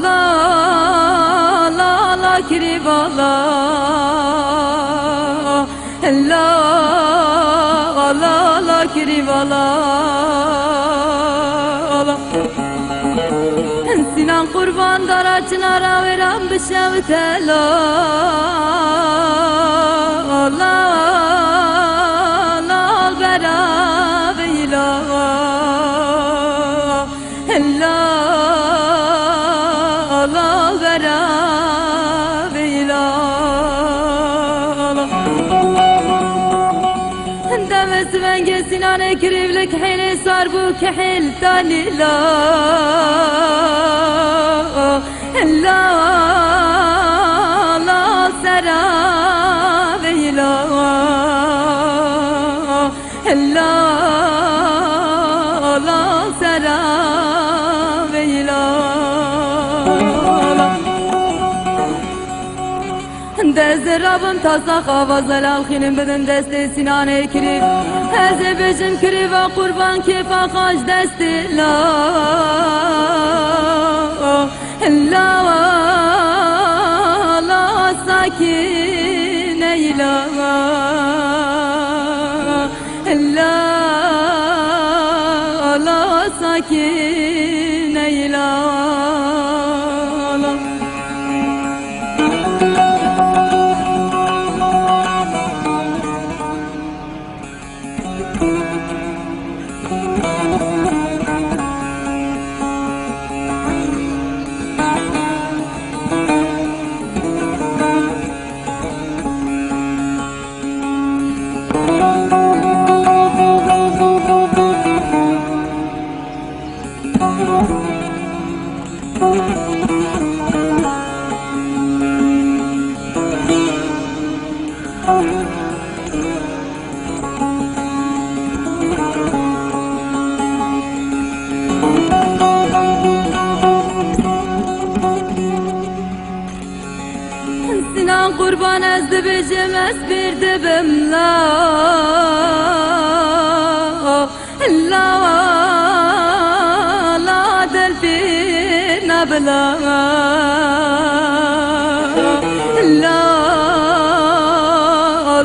la la la kirivala la la la kirivala Sinan kurban dara çınara verem bişevtela la la bera veyla la la bera veyla Demes venge sinan ekrivlik hili sar bu kehil tanila la la sera veyla la la sera veyla Dezde Rabbim tasla havazal alkhinin bedin deste sinan ekri Heze bejim kri ve kurban kefa kaç desti la la la sakin eyla la la sakin eyla Sinan kurban ezdi bicim bir dibim la la la delfin abla la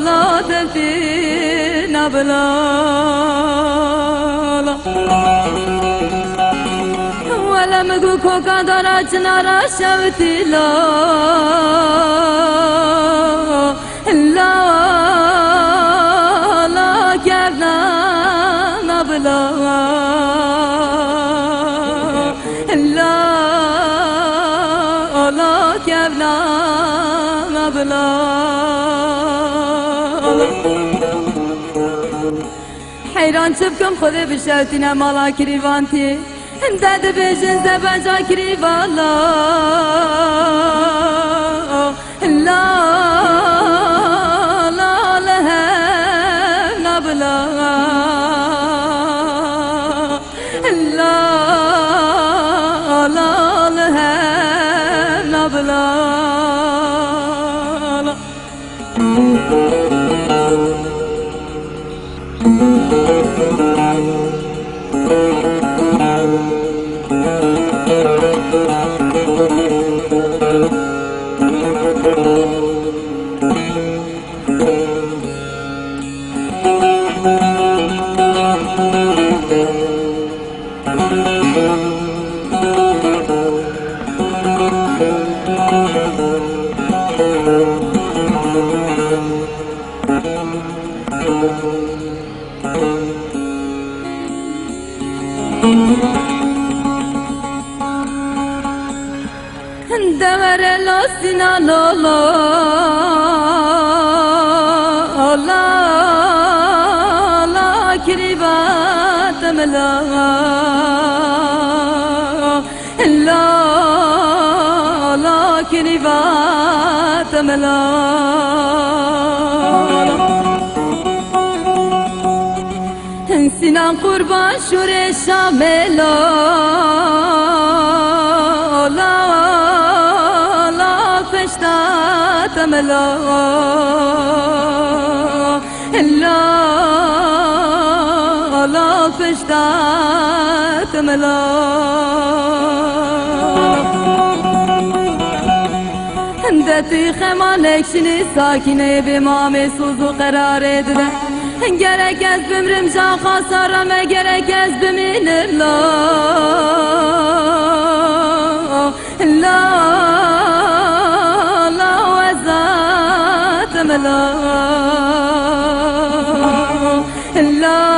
la delfin abla ولا مقوكو قدرة نرى شوتي لا لا لا كيفنا نبلا لا لا كيفنا نبلا حيران شبكم خذي بشوتنا مالا كريفانتي Dede bejin zebenca kirivala la la lehem nabla la la lehem nabla Devere lo sinano lo la la kiribat mla la la kiribat mla Sinan kurban şure şamelo la la feştat mela la la feştat mela دتی خمالک شنی ساکینه به مام سوزو قرار دده گرک از بمرم جا خسارم گرک از بمینم لا لا لا وزاتم لا لا